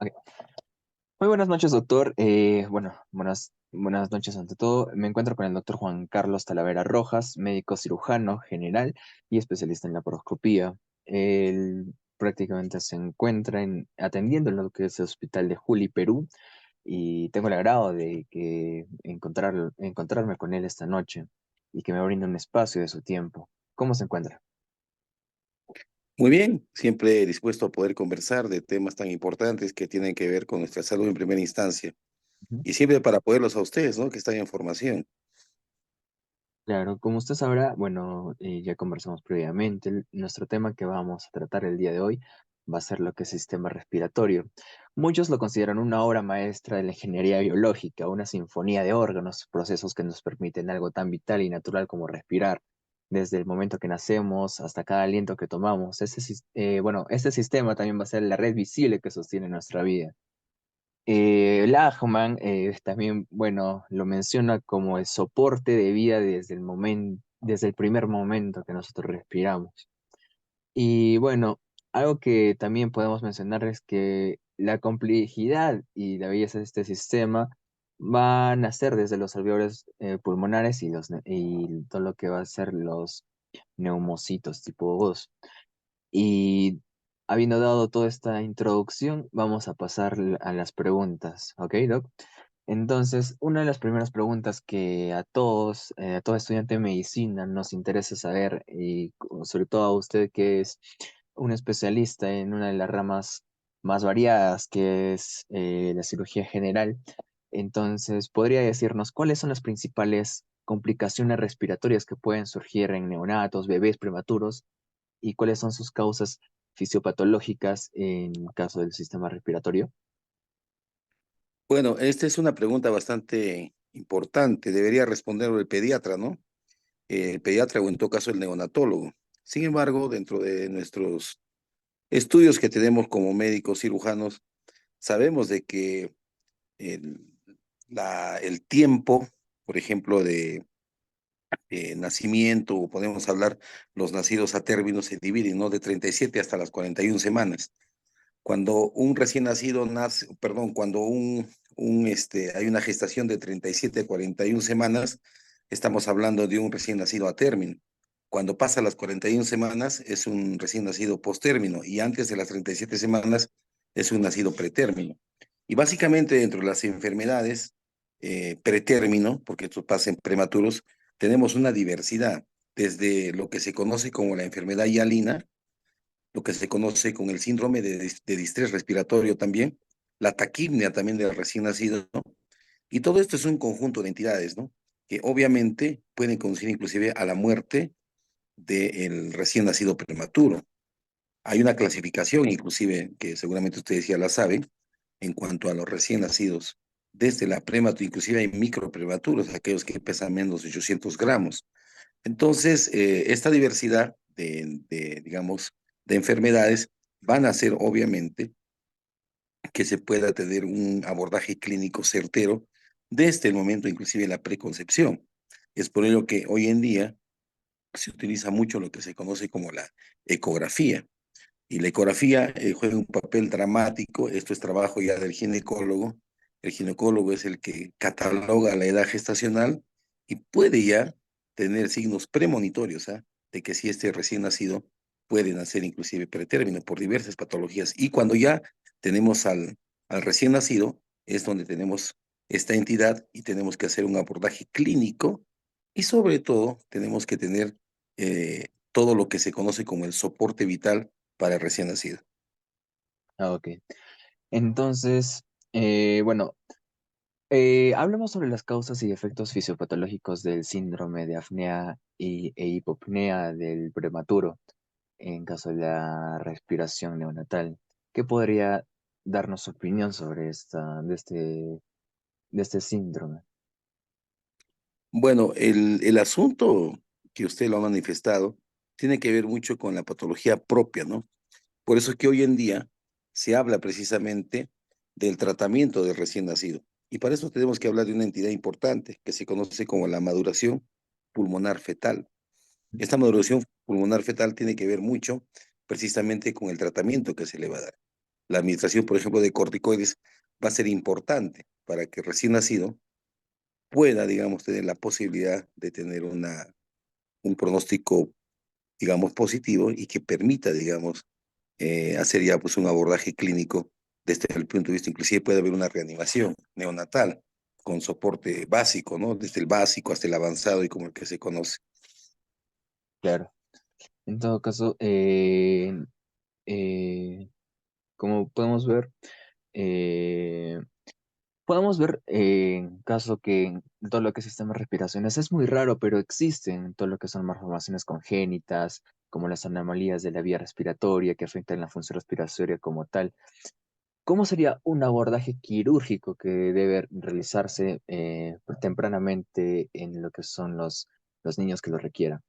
Ok. Muy buenas noches, doctor. Buenas noches ante todo. Me encuentro con el doctor Juan Carlos Talavera Rojas, médico cirujano general y especialista en laparoscopía. Él prácticamente se encuentra atendiendo en lo que es el Hospital de Juli, Perú, y tengo el agrado de encontrarme con él esta noche y que me brinde un espacio de su tiempo. ¿Cómo se encuentra? Muy bien, siempre dispuesto a poder conversar de temas tan importantes que tienen que ver con nuestra salud en primera instancia. Y siempre para apoyarlos a ustedes, ¿no? Que están en formación. Claro, como usted sabrá, ya conversamos previamente, nuestro tema que vamos a tratar el día de hoy va a ser lo que es sistema respiratorio. Muchos lo consideran una obra maestra de la ingeniería biológica, una sinfonía de órganos, procesos que nos permiten algo tan vital y natural como respirar, desde el momento que nacemos hasta cada aliento que tomamos. Este sistema también va a ser la red visible que sostiene nuestra vida. Lachman también, lo menciona como el soporte de vida desde el primer momento que nosotros respiramos. Y bueno, algo que también podemos mencionar es que la complejidad y la belleza de este sistema va a nacer desde los alveolos pulmonares y todo lo que va a ser los neumocitos tipo 2. Y habiendo dado toda esta introducción, vamos a pasar a las preguntas, ¿ok, Doc? Entonces, una de las primeras preguntas que a todo estudiante de medicina nos interesa saber, y sobre todo a usted que es un especialista en una de las ramas más variadas, que es la cirugía general, entonces, ¿podría decirnos cuáles son las principales complicaciones respiratorias que pueden surgir en neonatos, bebés prematuros, y cuáles son sus causas fisiopatológicas en caso del sistema respiratorio? Bueno, esta es una pregunta bastante importante. Debería responderlo el pediatra, ¿no? El pediatra o en todo caso el neonatólogo. Sin embargo, dentro de nuestros estudios que tenemos como médicos cirujanos, sabemos de que el, el tiempo, por ejemplo, de nacimiento, o podemos hablar, los nacidos a término se dividen, ¿no? De 37 hasta las 41 semanas. Cuando un recién nacido nace, perdón, cuando hay una gestación de 37 a 41 semanas, estamos hablando de un recién nacido a término. Cuando pasa las 41 semanas es un recién nacido postérmino y antes de las 37 semanas es un nacido pretérmino. Y básicamente dentro de las enfermedades pretérmino, porque estos pasan prematuros, tenemos una diversidad, desde lo que se conoce como la enfermedad hialina, lo que se conoce con el síndrome de distrés respiratorio también, la taquipnea también del recién nacido, ¿no? Y todo esto es un conjunto de entidades, ¿no? Que obviamente pueden conducir inclusive a la muerte del recién nacido prematuro. Hay una clasificación, inclusive, que seguramente ustedes ya la saben, en cuanto a los recién nacidos, desde la prematura, inclusive hay microprematuros, aquellos que pesan menos de 800 gramos. Entonces, esta diversidad digamos, de enfermedades van a hacer, obviamente, que se pueda tener un abordaje clínico certero desde el momento, inclusive, de la preconcepción. Es por ello que hoy en día se utiliza mucho lo que se conoce como la ecografía. Y la ecografía juega un papel dramático. Esto es trabajo ya del ginecólogo. El ginecólogo es el que cataloga la edad gestacional y puede ya tener signos premonitorios, ¿ah? De que si este recién nacido puede nacer inclusive pretérmino por diversas patologías. Y cuando ya tenemos al recién nacido, es donde tenemos esta entidad y tenemos que hacer un abordaje clínico y sobre todo tenemos que tener todo lo que se conoce como el soporte vital para el recién nacido. Ah, ok. Entonces, bueno, hablemos sobre las causas y efectos fisiopatológicos del síndrome de apnea e hipopnea del prematuro en caso de la respiración neonatal. ¿Qué podría darnos su opinión sobre de este síndrome? Bueno, el asunto que usted lo ha manifestado tiene que ver mucho con la patología propia, ¿no? Por eso es que hoy en día se habla precisamente del tratamiento del recién nacido. Y para eso tenemos que hablar de una entidad importante que se conoce como la maduración pulmonar fetal. Esta maduración pulmonar fetal tiene que ver mucho precisamente con el tratamiento que se le va a dar. la administración, por ejemplo, de corticoides va a ser importante para que recién nacido pueda, digamos, tener la posibilidad de tener un pronóstico, digamos, positivo y que permita, digamos, hacer ya pues un abordaje clínico desde el punto de vista, inclusive puede haber una reanimación neonatal con soporte básico, ¿no? Desde el básico hasta el avanzado y como el que se conoce. Claro. En todo caso, eh, como eh, podemos ver en caso que en todo lo que es sistema de respiraciones es muy raro, pero existen todo lo que son malformaciones congénitas, como las anomalías de la vía respiratoria que afectan la función respiratoria como tal. ¿Cómo sería un abordaje quirúrgico que debe realizarse tempranamente en lo que son los niños que lo requieran?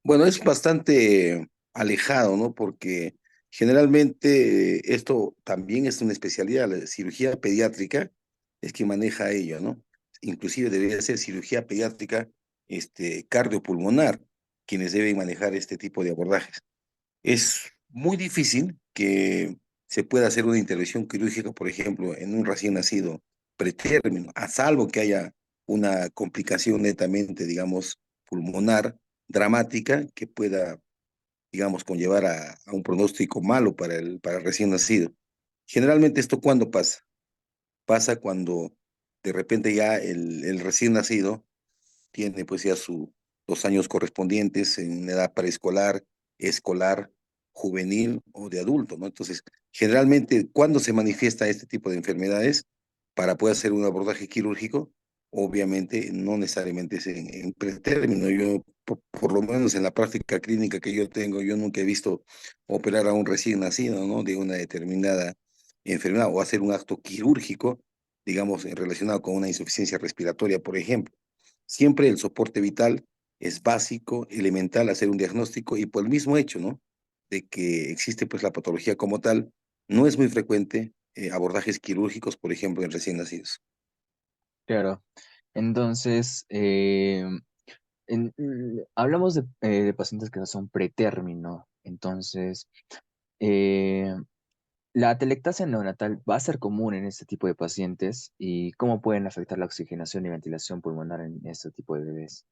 Bueno, es bastante alejado, ¿no? Porque generalmente esto también es una especialidad, la cirugía pediátrica es quien maneja ello, ¿no? Inclusive debería ser cirugía pediátrica, cardiopulmonar, quienes deben manejar este tipo de abordajes. Es muy difícil que se pueda hacer una intervención quirúrgica, por ejemplo, en un recién nacido pretérmino, a salvo que haya una complicación netamente, digamos, pulmonar, dramática, que pueda, digamos, conllevar a un pronóstico malo para el recién nacido. Generalmente esto, ¿cuándo pasa? Pasa cuando de repente ya el recién nacido tiene pues ya los años correspondientes en edad preescolar, escolar, juvenil o de adulto, ¿no? Entonces, generalmente, ¿cuándo se manifiesta este tipo de enfermedades para poder hacer un abordaje quirúrgico? Obviamente, no necesariamente es en pretérmino. Yo, por lo menos en la práctica clínica que yo tengo, yo nunca he visto operar a un recién nacido, ¿no? De una determinada enfermedad o hacer un acto quirúrgico, digamos, relacionado con una insuficiencia respiratoria, por ejemplo. Siempre el soporte vital es básico, elemental, hacer un diagnóstico y por el mismo hecho, ¿no? De que existe pues la patología como tal, no es muy frecuente abordajes quirúrgicos, por ejemplo, en recién nacidos. Claro. Entonces, hablamos de pacientes que no son pretérmino. Entonces, eh, la atelectasia neonatal va a ser común en este tipo de pacientes y cómo pueden afectar la oxigenación y ventilación pulmonar en este tipo de bebés.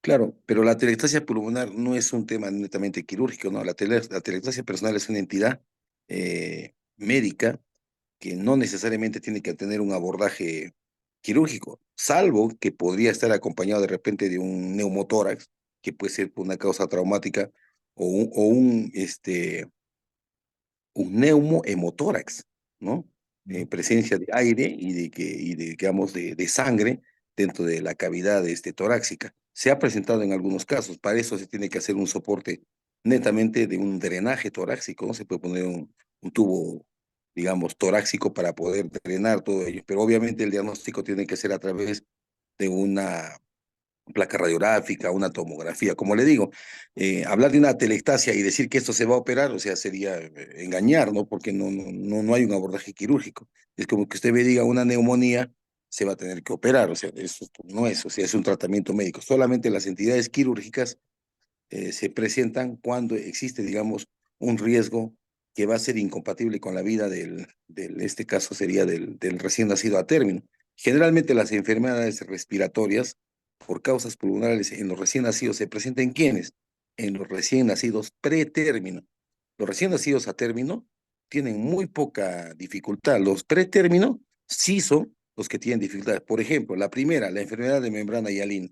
Claro, pero la atelectasia pulmonar no es un tema netamente quirúrgico, ¿no? La atelectasia personal es una entidad médica que no necesariamente tiene que tener un abordaje quirúrgico, salvo que podría estar acompañado de repente de un neumotórax, que puede ser por una causa traumática, o un neumohemotórax, ¿no? Mm. Presencia de aire y de digamos, de sangre dentro de la cavidad torácica. Se ha presentado en algunos casos, para eso se tiene que hacer un soporte netamente de un drenaje torácico, ¿no? Se puede poner un tubo, digamos, torácico para poder drenar todo ello, pero obviamente el diagnóstico tiene que ser a través de una placa radiográfica, una tomografía. Como le digo, hablar de una atelectasia y decir que esto se va a operar, o sea, sería engañar, ¿no? Porque no hay un abordaje quirúrgico. Es como que usted me diga una neumonía, se va a tener que operar, o sea, eso no es, o sea, es un tratamiento médico. Solamente las entidades quirúrgicas se presentan cuando existe, digamos, un riesgo que va a ser incompatible con la vida este caso sería del recién nacido a término. Generalmente las enfermedades respiratorias por causas pulmonares en los recién nacidos se presentan ¿en quiénes? En los recién nacidos pretérmino. Los recién nacidos a término tienen muy poca dificultad. Los pretérmino sí son los que tienen dificultades. Por ejemplo, la primera, la enfermedad de membrana hialina.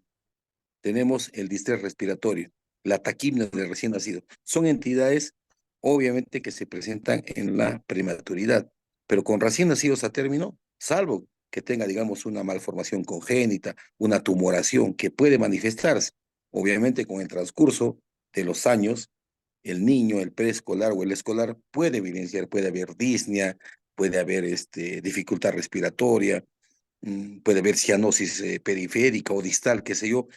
Tenemos el distrés respiratorio, la taquimia del recién nacido. Son entidades, obviamente, que se presentan en la prematuridad, pero con recién nacidos a término, salvo que tenga, digamos, una malformación congénita, una tumoración que puede manifestarse, obviamente, con el transcurso de los años, el niño, el preescolar o el escolar puede evidenciar, puede haber disnea, puede haber dificultad respiratoria, puede haber cianosis periférica o distal, qué sé yo,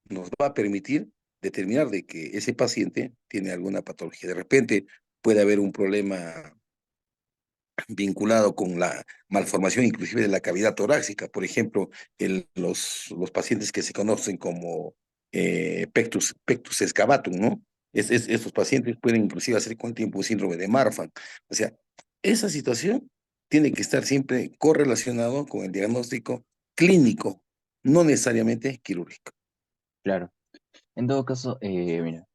nos va a permitir determinar de que ese paciente tiene alguna patología. De repente puede haber un problema vinculado con la malformación inclusive de la cavidad torácica, por ejemplo, los pacientes que se conocen como pectus excavatum, ¿no? Estos pacientes pueden inclusive hacer con el tiempo un síndrome de Marfan. O sea, esa situación tiene que estar siempre correlacionado con el diagnóstico clínico, no necesariamente quirúrgico. Claro. En todo caso, mira,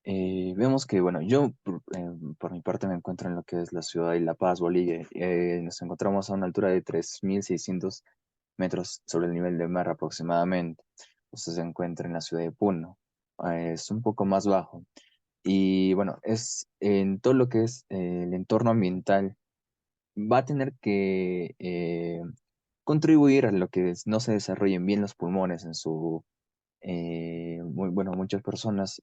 vemos que, bueno, yo por mi parte me encuentro en lo que es la ciudad de La Paz, Bolivia. Nos encontramos a una altura de 3.600 metros sobre el nivel del mar aproximadamente. Usted se encuentra en la ciudad de Puno. Es un poco más bajo. Y bueno, es en todo lo que es el entorno ambiental, va a tener que contribuir a lo que no se desarrollen bien los pulmones en su bueno, muchas personas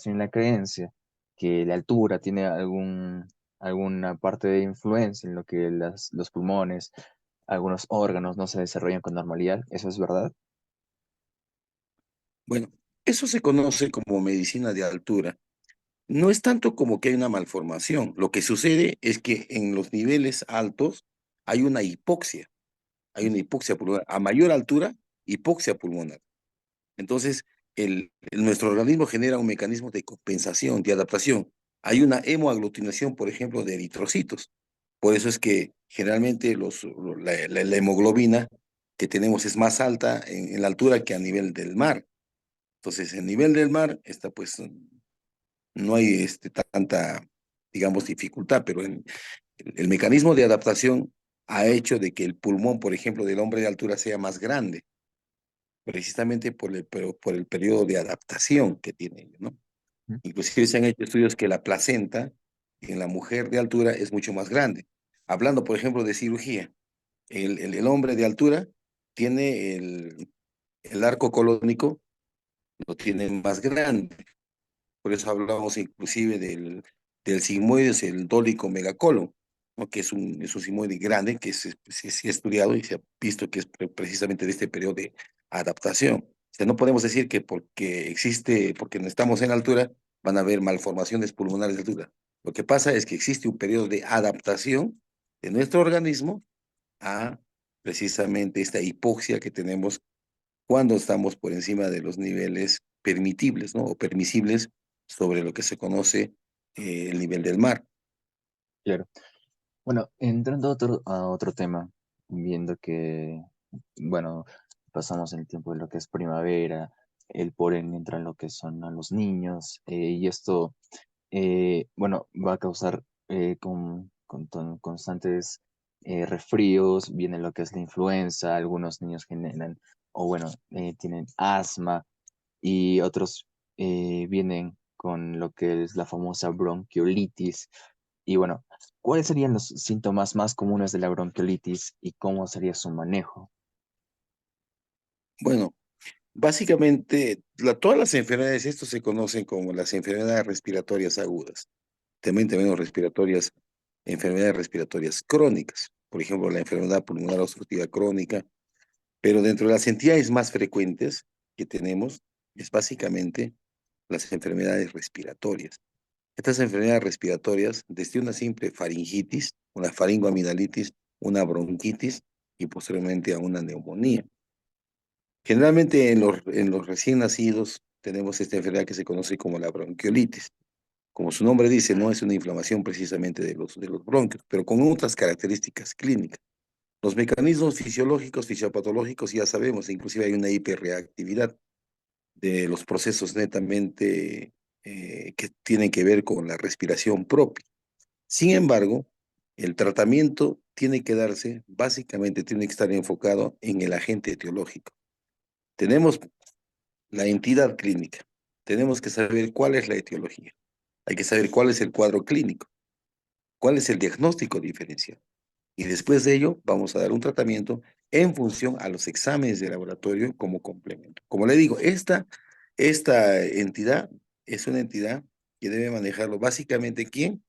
tienen la creencia que la altura tiene alguna parte de influencia en lo que los pulmones, algunos órganos no se desarrollan con normalidad. ¿Eso es verdad? Bueno, eso se conoce como medicina de altura. No es tanto como que hay una malformación. Lo que sucede es que en los niveles altos hay una hipoxia pulmonar. A mayor altura, hipoxia pulmonar. Entonces, nuestro organismo genera un mecanismo de compensación, de adaptación. Hay una hemoaglutinación, por ejemplo, de eritrocitos. Por eso es que generalmente la hemoglobina que tenemos es más alta en la altura que a nivel del mar. Entonces, en nivel del mar está pues no hay tanta, digamos, dificultad, pero el mecanismo de adaptación ha hecho de que el pulmón, por ejemplo, del hombre de altura sea más grande, precisamente por el periodo de adaptación que tiene, ¿no? Ujú. Inclusive se han hecho estudios que la placenta en la mujer de altura es mucho más grande. Hablando, por ejemplo, de cirugía, el hombre de altura tiene el arco colónico, lo tiene más grande. Por eso hablamos inclusive del sigmoides, el dólico megacolon, ¿no? Que es un sigmoide grande que se ha estudiado y se ha visto que es precisamente de este periodo de adaptación. O sea, no podemos decir que porque existe, porque no estamos en altura, van a haber malformaciones pulmonares de altura. Lo que pasa es que existe un periodo de adaptación de nuestro organismo a precisamente esta hipoxia que tenemos cuando estamos por encima de los niveles permitibles, ¿no? O permisibles sobre lo que se conoce el nivel del mar. Claro. Bueno, entrando a otro tema, viendo que, bueno, pasamos el tiempo de lo que es primavera, el polen entra en lo que son a los niños, y esto, bueno, va a causar constantes resfríos, viene lo que es la influenza, algunos niños generan, o bueno, tienen asma, y otros vienen con lo que es la famosa bronquiolitis. Y bueno, ¿cuáles serían los síntomas más comunes de la bronquiolitis y cómo sería su manejo? Bueno, básicamente todas las enfermedades, esto se conocen como las enfermedades respiratorias agudas. También tenemos enfermedades respiratorias crónicas. Por ejemplo, la enfermedad pulmonar obstructiva crónica. Pero dentro de las entidades más frecuentes que tenemos es básicamente las enfermedades respiratorias. Estas enfermedades respiratorias, desde una simple faringitis, una faringoamidalitis, una bronquitis y posteriormente a una neumonía. Generalmente en los recién nacidos tenemos esta enfermedad que se conoce como la bronquiolitis. Como su nombre dice, no es una inflamación precisamente de los bronquios, pero con otras características clínicas. Los mecanismos fisiológicos, fisiopatológicos ya sabemos, inclusive hay una hiperreactividad de los procesos netamente que tienen que ver con la respiración propia. Sin embargo, el tratamiento tiene que darse, básicamente tiene que estar enfocado en el agente etiológico. Tenemos la entidad clínica, tenemos que saber cuál es la etiología, hay que saber cuál es el cuadro clínico, cuál es el diagnóstico diferencial. Y después de ello, vamos a dar un tratamiento en función a los exámenes de laboratorio como complemento. Como le digo, esta entidad es una entidad que debe manejarlo básicamente ¿quién?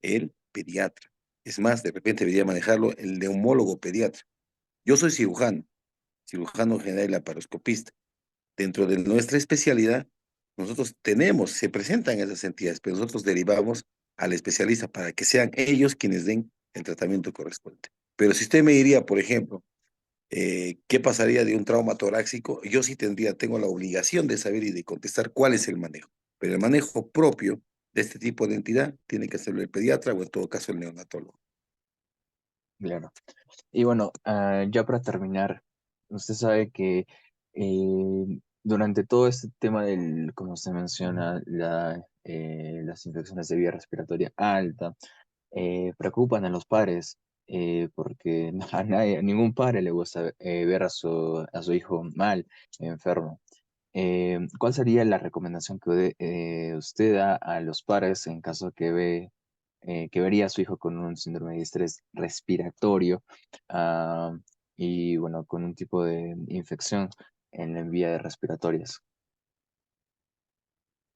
El pediatra. Es más, de repente debería manejarlo el neumólogo pediatra. Yo soy cirujano, cirujano general y laparoscopista. Dentro de nuestra especialidad, nosotros se presentan esas entidades, pero nosotros derivamos al especialista para que sean ellos quienes den el tratamiento correspondiente. Pero si usted me diría, por ejemplo, ¿Qué pasaría de un trauma torácico? Yo sí tengo la obligación de saber y de contestar cuál es el manejo. Pero el manejo propio de este tipo de entidad tiene que hacerlo el pediatra o en todo caso el neonatólogo. Claro. Y bueno, ya para terminar, usted sabe que durante todo este tema del, como se menciona, las infecciones de vía respiratoria alta, preocupan a los padres, porque a nadie, a ningún padre le gusta ver a su hijo mal, enfermo. ¿Cuál sería la recomendación que usted da a los padres en caso que vería a su hijo con un síndrome de estrés respiratorio, ah, y bueno, con un tipo de infección en la vía de respiratorias?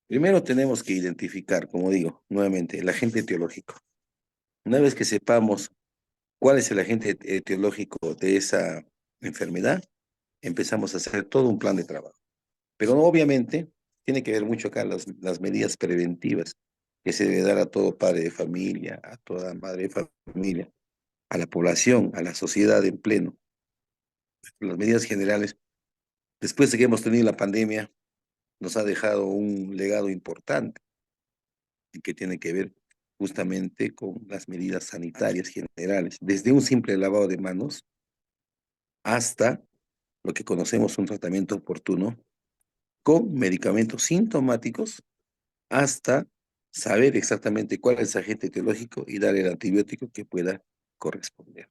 Primero tenemos que identificar, como digo, nuevamente, el agente etiológico. Una vez que sepamos cuál es el agente etiológico de esa enfermedad, empezamos a hacer todo un plan de trabajo. Pero no, obviamente tiene que ver mucho acá las medidas preventivas que se debe dar a todo padre de familia, a toda madre de familia, a la población, a la sociedad en pleno. Las medidas generales, después de que hemos tenido la pandemia, nos ha dejado un legado importante que tiene que ver justamente con las medidas sanitarias generales, desde un simple lavado de manos hasta lo que conocemos un tratamiento oportuno con medicamentos sintomáticos hasta saber exactamente cuál es el agente etiológico y dar el antibiótico que pueda corresponder.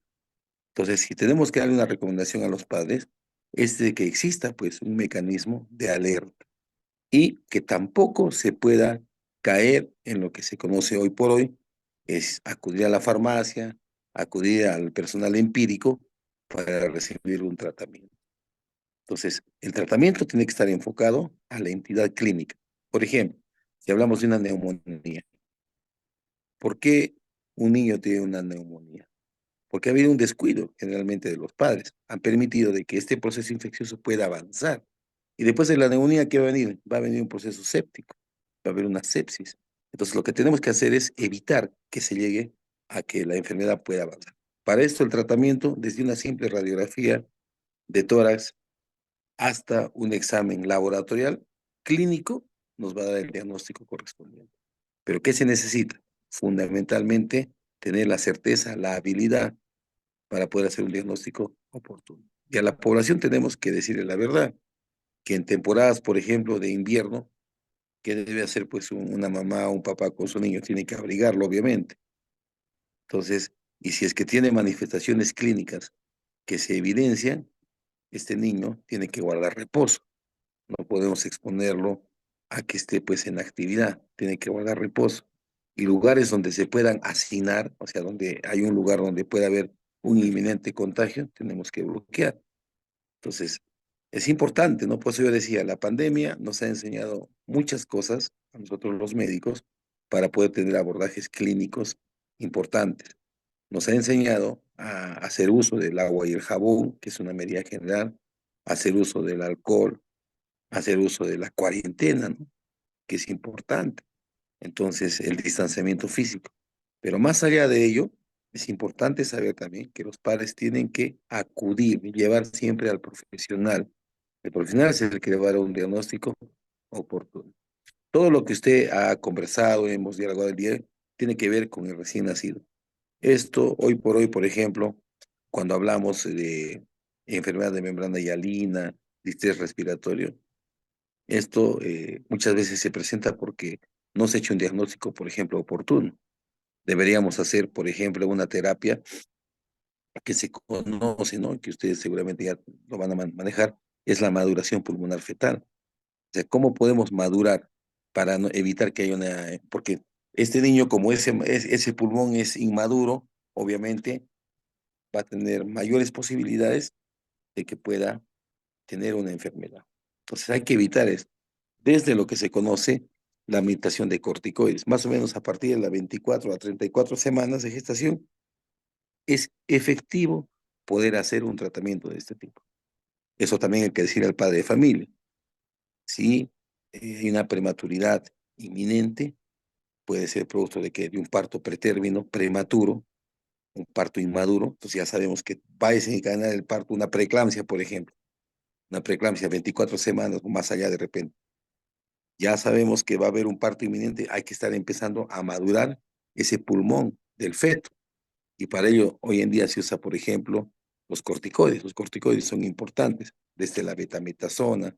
Entonces, si tenemos que darle una recomendación a los padres, es de que exista pues un mecanismo de alerta y que tampoco se pueda caer en lo que se conoce hoy por hoy, es acudir a la farmacia, acudir al personal empírico para recibir un tratamiento. Entonces, el tratamiento tiene que estar enfocado a la entidad clínica. Por ejemplo, si hablamos de una neumonía, ¿por qué un niño tiene una neumonía? Porque ha habido un descuido generalmente de los padres. Han permitido de que este proceso infeccioso pueda avanzar. Y después de la neumonía, ¿qué va a venir? Va a venir un proceso séptico, va a haber una sepsis. Entonces, lo que tenemos que hacer es evitar que se llegue a que la enfermedad pueda avanzar. Para esto, el tratamiento, desde una simple radiografía de tórax hasta un examen laboratorial clínico, nos va a dar el diagnóstico correspondiente. ¿Pero qué se necesita? Fundamentalmente, tener la certeza, la habilidad para poder hacer un diagnóstico oportuno. Y a la población tenemos que decirle la verdad, que en temporadas, por ejemplo, de invierno, ¿qué debe hacer pues una mamá o un papá con su niño? Tiene que abrigarlo, obviamente. Entonces, y si es que tiene manifestaciones clínicas que se evidencian, este niño tiene que guardar reposo. No podemos exponerlo a que esté pues en actividad, tiene que guardar reposo. Y lugares donde se puedan hacinar, o sea, donde hay un lugar donde pueda haber un inminente contagio, tenemos que bloquear. Entonces, es importante, ¿no? Por eso yo decía, la pandemia nos ha enseñado muchas cosas a nosotros los médicos para poder tener abordajes clínicos importantes. Nos ha enseñado a hacer uso del agua y el jabón, que es una medida general, a hacer uso del alcohol, a hacer uso de la cuarentena, ¿no? Que es importante. Entonces, el distanciamiento físico. Pero más allá de ello, es importante saber también que los padres tienen que acudir y llevar siempre al profesional. El profesional es el que le va a dar un diagnóstico oportuno. Todo lo que usted ha conversado, hemos dialogado el día, tiene que ver con el recién nacido. Esto, hoy por hoy, por ejemplo, cuando hablamos de enfermedad de membrana hialina, distrés respiratorio, esto muchas veces se presenta porque no se ha hecho un diagnóstico, por ejemplo, oportuno. Deberíamos hacer, por ejemplo, una terapia que se conoce, ¿no? Que ustedes seguramente ya lo van a manejar, es la maduración pulmonar fetal. O sea, ¿cómo podemos madurar para evitar que haya una... Porque este niño, como ese pulmón es inmaduro, obviamente va a tener mayores posibilidades de que pueda tener una enfermedad. Entonces hay que evitar esto. Desde lo que se conoce, la administración de corticoides, más o menos a partir de las 24 a 34 semanas de gestación, es efectivo poder hacer un tratamiento de este tipo. Eso también hay que decir al padre de familia. Si hay una prematuridad inminente, puede ser producto de que de un parto pretérmino, prematuro, un parto inmaduro, entonces ya sabemos que va a desencadenar el parto una preeclampsia, por ejemplo, una preeclampsia 24 semanas o más allá de repente. Ya sabemos que va a haber un parto inminente, hay que estar empezando a madurar ese pulmón del feto. Y para ello, hoy en día se usa, por ejemplo, los corticoides. Los corticoides son importantes, desde la betametasona,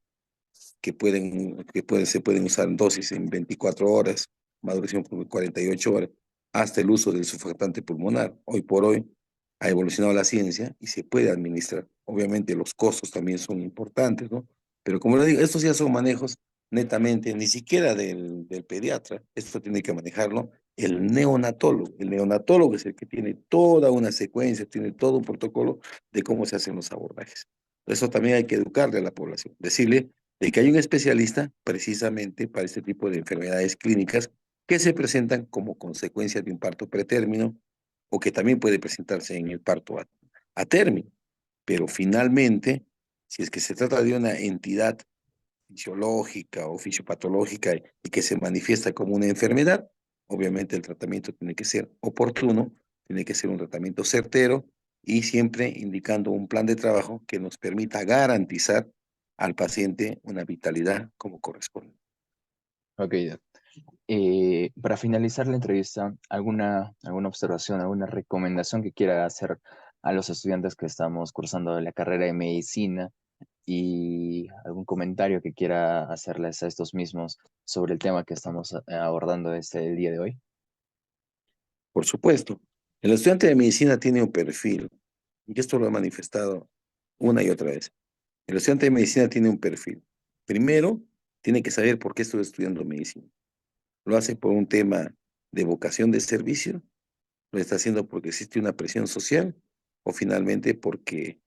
se pueden usar en dosis en 24 horas, maduración por 48 horas, hasta el uso del surfactante pulmonar. Hoy por hoy ha evolucionado la ciencia y se puede administrar. Obviamente los costos también son importantes, ¿no? Pero como le digo, estos ya son manejos netamente, ni siquiera del pediatra, esto tiene que manejarlo el neonatólogo. El neonatólogo es el que tiene toda una secuencia, tiene todo un protocolo de cómo se hacen los abordajes. Eso también hay que educarle a la población, decirle de que hay un especialista precisamente para este tipo de enfermedades clínicas que se presentan como consecuencia de un parto pretérmino o que también puede presentarse en el parto a término. Pero finalmente, si es que se trata de una entidad fisiológica o fisiopatológica y que se manifiesta como una enfermedad, obviamente el tratamiento tiene que ser oportuno, tiene que ser un tratamiento certero y siempre indicando un plan de trabajo que nos permita garantizar al paciente una vitalidad como corresponde. Ok, Doc. Para finalizar la entrevista, ¿alguna observación, alguna recomendación que quiera hacer a los estudiantes que estamos cursando la carrera de medicina y algún comentario que quiera hacerles a estos mismos sobre el tema que estamos abordando el día de hoy? Por supuesto, el estudiante de medicina tiene un perfil, y esto lo he manifestado una y otra vez. El estudiante de medicina tiene un perfil. Primero, tiene que saber por qué estoy estudiando medicina. ¿Lo hace por un tema de vocación de servicio? ¿Lo está haciendo porque existe una presión social? ¿O finalmente porque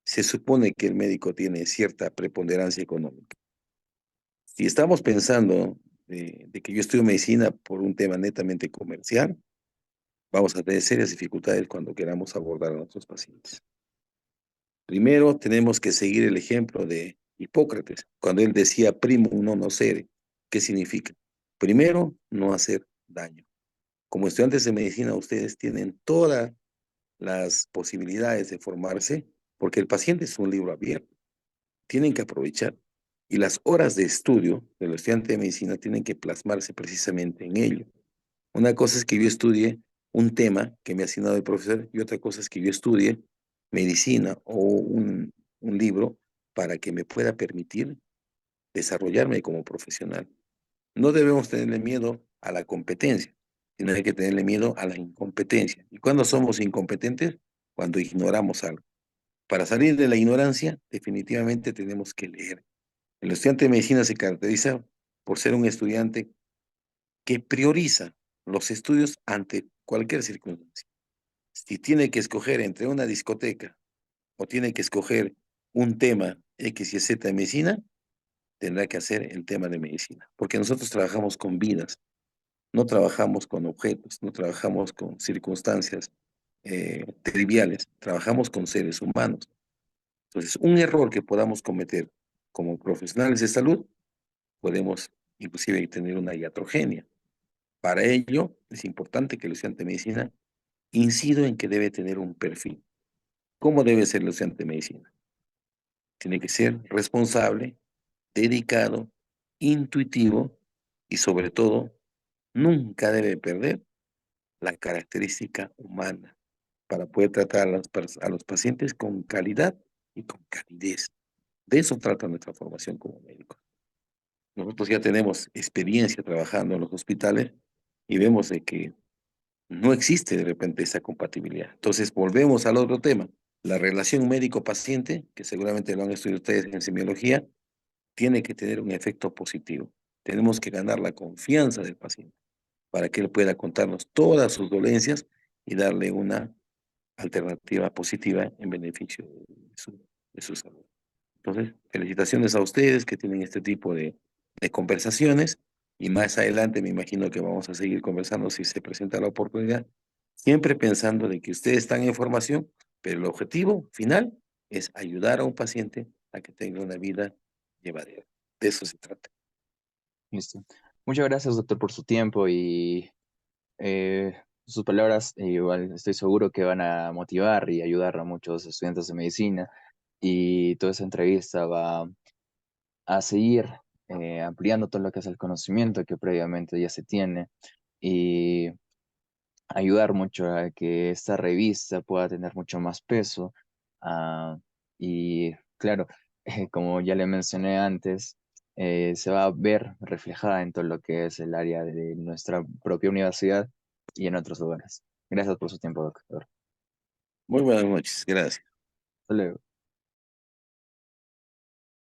se supone que el médico tiene cierta preponderancia económica? Si estamos pensando de que yo estudio medicina por un tema netamente comercial, vamos a tener serias dificultades cuando queramos abordar a nuestros pacientes. Primero, tenemos que seguir el ejemplo de Hipócrates, cuando él decía primum non nocere. ¿Qué significa? Primero, no hacer daño. Como estudiantes de medicina, ustedes tienen todas las posibilidades de formarse, porque el paciente es un libro abierto. Tienen que aprovechar. Y las horas de estudio del estudiante de medicina tienen que plasmarse precisamente en ello. Una cosa es que yo estudie un tema que me ha asignado el profesor y otra cosa es que yo estudie medicina o un libro para que me pueda permitir desarrollarme como profesional. No debemos tenerle miedo a la competencia, sino hay que tenerle miedo a la incompetencia. ¿Y cuándo somos incompetentes? Cuando ignoramos algo. Para salir de la ignorancia, definitivamente tenemos que leer. El estudiante de medicina se caracteriza por ser un estudiante que prioriza los estudios ante cualquier circunstancia. Si tiene que escoger entre una discoteca o tiene que escoger un tema X y Z de medicina, tendrá que hacer el tema de medicina, porque nosotros trabajamos con vidas, no trabajamos con objetos, no trabajamos con circunstancias triviales, trabajamos con seres humanos. Entonces, un error que podamos cometer como profesionales de salud, podemos inclusive tener una iatrogenia. Para ello, es importante que el estudiante de medicina incido en que debe tener un perfil. ¿Cómo debe ser el estudiante de medicina? Tiene que ser responsable, dedicado, intuitivo y sobre todo, nunca debe perder la característica humana para poder tratar a los pacientes con calidad y con calidez. De eso trata nuestra formación como médicos. Nosotros ya tenemos experiencia trabajando en los hospitales y vemos de que no existe de repente esa compatibilidad. Entonces, volvemos al otro tema. La relación médico-paciente, que seguramente lo han estudiado ustedes en semiología, tiene que tener un efecto positivo. Tenemos que ganar la confianza del paciente para que él pueda contarnos todas sus dolencias y darle una alternativa positiva en beneficio de su salud. Entonces, felicitaciones a ustedes que tienen este tipo de conversaciones y más adelante me imagino que vamos a seguir conversando si se presenta la oportunidad, siempre pensando de que ustedes están en formación, pero el objetivo final es ayudar a un paciente a que tenga una vida llevadera. De eso se trata. Listo. Muchas gracias, doctor, por su tiempo y sus palabras igual estoy seguro que van a motivar y ayudar a muchos estudiantes de medicina y toda esa entrevista va a seguir ampliando todo lo que es el conocimiento que previamente ya se tiene y ayudar mucho a que esta revista pueda tener mucho más peso. ah, y claro, como ya le mencioné antes, se va a ver reflejada en todo lo que es el área de nuestra propia universidad y en otros lugares. Gracias por su tiempo, doctor. Muy buenas noches, gracias. Hasta luego.